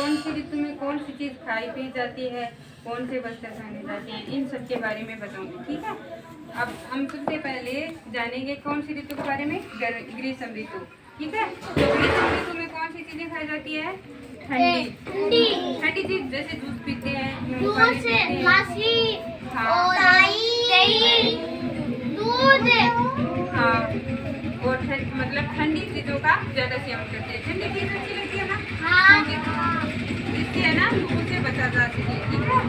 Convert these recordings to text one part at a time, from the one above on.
कौन सी ऋतु में कौन सी चीज़ खाई पी जाती है, कौन से वस्त्र पहने जाते हैं, इन सब के बारे में बताऊंगी। ठीक है, अब हम सबसे पहले जानेंगे कौन सी ऋतु के बारे में, ग्रीष्म ऋतु। ठीक है, तो ग्रीष्म ऋतु में कौन सी चीज़ें खाई जाती है? ठंडी ठंडी चीज, जैसे दूध पीते हैं, मूंगफली पीते हैं, हाँ, दूध, हाँ, और मतलब ठंडी चीजों का ज्यादा सेवन करते हैं। ठंडी चीज अच्छी लगती है ना, हाँ, इससे है ना लू से बचा जा सके। ठीक है,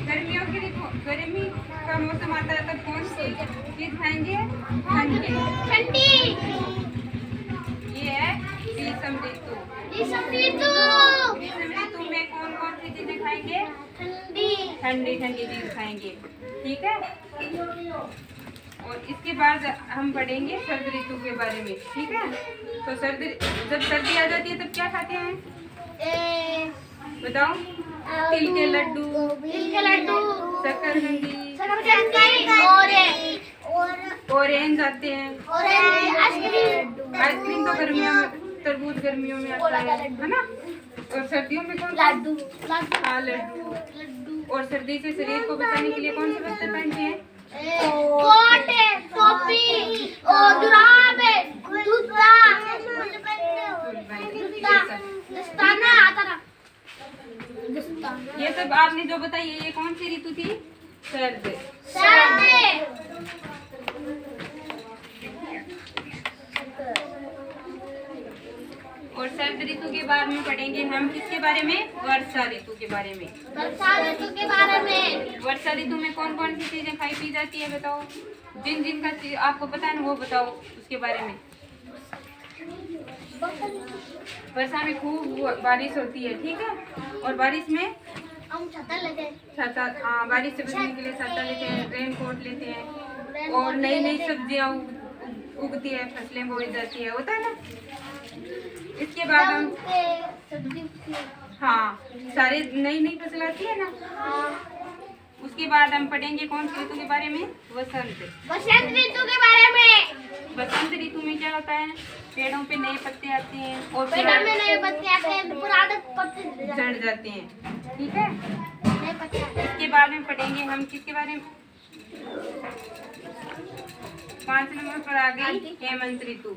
गर्मियों की गर्मी का मौसम आता है तब कौन सी चीज खाएंगे? ठंडी। ये है ग्रीष्म ऋतु। ग्रीष्म ऋतु में कौन कौन सी चीजें खाएंगे? ठंडी चीज खाएंगे। ठीक है, और इसके बाद हम पढ़ेंगे सर्द ऋतु के बारे में। ठीक है, तो जब सर्दी आ जाती है तब क्या खाते हैं? बताओ। तिल के लड्डू, शकरकंदी, ऑरेंज आते हैं, आइसक्रीम तो गर्मियों में, तरबूज गर्मियों में आता है ना। और सर्दियों में कौन? लड्डू। हाँ, लड्डू। और सर्दी से शरीर को बचाने के लिए कौन से वस्त्र पहनते हैं? कोट, टोपी और जुराब, जूता, दस्ताना आता था। ये सब आपने जो बताई, ये कौन सी ऋतु थी? सर्द। और सर्द ऋतु के बाद में पढ़ेंगे हम किसके बारे में? वर्षा ऋतु के बारे में। वर्षा ऋतु में कौन कौन सी चीजें खाई पी जाती है? बताओ। जिन का चीज आपको पता है ना, वो बताओ उसके बारे में। वर्षा में खूब बारिश होती है। ठीक है, और बारिश में हम छाता, हाँ, बारिश से बचने के लिए छाता लेते हैं, रेन कोट लेते हैं, और नई सब्जियां उगती है, फसलें बोई जाती है, होता है ना। इसके बाद हम, हाँ, सारे नई फसल आती है ना। उसके बाद हम पढ़ेंगे कौन सी ऋतु के बारे में? वसंत ऋतु के बारे में। वसंत ऋतु में क्या होता है? पेड़ों पे नए पत्ते आते हैं और पेड़ों में नए पत्ते आते हैं, पुराने पत्ते झड़ जाते हैं। ठीक है, इसके बाद में पढ़ेंगे हम किसके बारे में? 5 नंबर पर आ गई हेमंत ऋतु,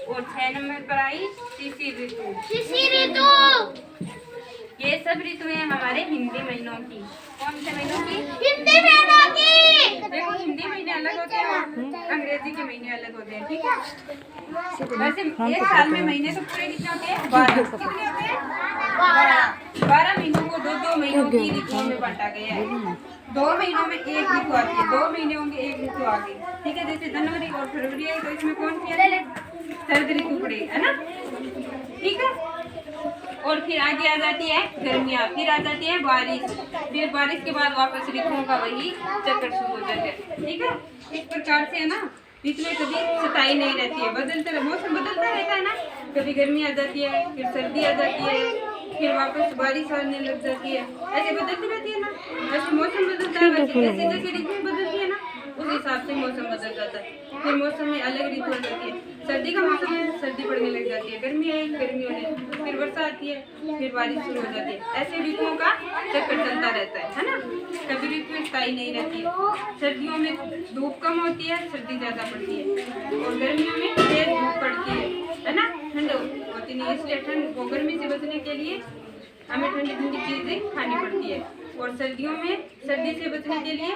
और 6 नंबर पर आई शिशिर ऋतु। ये सब ऋतुएं हमारे हिंदी महीनों की। कौन से महीनों की? हिंदी महीनों की। देखो, हिंदी महीने अलग होते हैं और अंग्रेजी के महीने अलग होते हैं। ठीक है, वैसे एक साल में महीने तो पूरे कितने होते हैं? 12। कितने होते हैं? 12 महीनों को दो महीनों की ऋतुओं में बांटा गया है। 2 महीनों में एक ऋतु आती है, 2 महीने होंगे एक ऋतु आ गई। ठीक है, जैसे जनवरी और फरवरी है, तो इसमें कौन सी है? सर्द ऋतु पड़ेगी, है ना। ठीक है, और फिर आगे आ जाती है गर्मियाँ, फिर आ जाती है बारिश, फिर बारिश के बाद वापस ऋतुओं का वही चक्कर शुरू हो जाता है। ठीक है, इस प्रकार से है ना, ऋतुएं कभी स्थायी नहीं रहती है, मौसम बदलता रहता है ना। कभी गर्मी आ जाती है, फिर सर्दी आ जाती है, फिर वापस बारिश आने लग जाती है, ऐसे बदलती रहती है ना। जैसे मौसम बदलता है, वैसे जैसे ऋतुएं बदलती है ना, उस हिसाब से मौसम बदल जाता है। फिर मौसम में अलग ऋतु आ जाती है। सर्दी का मौसम है, सर्दी पड़ने लग जाती है, गर्मी है, गर्मी होने, फिर वर्षा आती है, फिर बारिश शुरू हो जाती है। ऐसे ऋतुओं का चक्कर चलता रहता है ना। कभी ऋतु स्थायी नहीं रहती है। सर्दियों में धूप कम होती है, सर्दी ज्यादा पड़ती है, और गर्मियों में तेज धूप पड़ती है ना, ठंड होती नहीं। इसलिए ठंड को, गर्मी से बचने के लिए हमें ठंडी चीजें खानी पड़ती है। और सर्दियों में सर्दी से बचने के लिए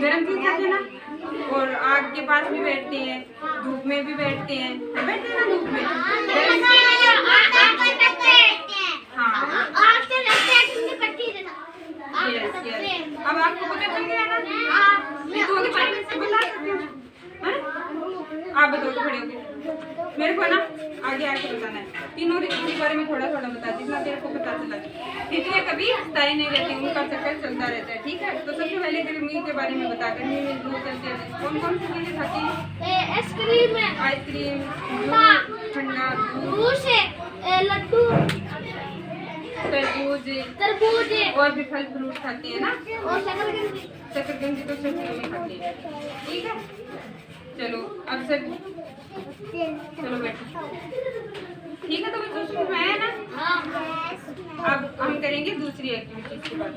गर्म चीज खाते हैं ना, और आग के पास भी बैठते हैं, धूप में भी बैठते हैं, बैठते हैं ना धूप में। हाँ, अब आपको पता चल गया ना, ऋतुओं के बारे में बता सकते हो। आप बताओ, खड़े होके मेरे को ना आगे बताना है। तीनों ऋतु के बारे में थोड़ा बता, जितना तेरे को पता चला। ऋतुएं कभी स्थायी नहीं रहती, उनका चक्कर चलता रहता है। ठीक है, तो सबसे पहले गर्मी के बारे में बता। गर्मी में लू चलती है, कौन कौन सी चीजें खाती हैं? आइसक्रीम, ठंडा, लड्डू, तरबूज और भी फल फ्रूट खाते हैं ना, और शकरकंदी तो सर्दियों में खाते हैं। ठीक है, चलो अब चलो बैठो। ठीक है तो बच्चों समझ में आया ना? अब हम करेंगे दूसरी एक्टिविटी के बाद।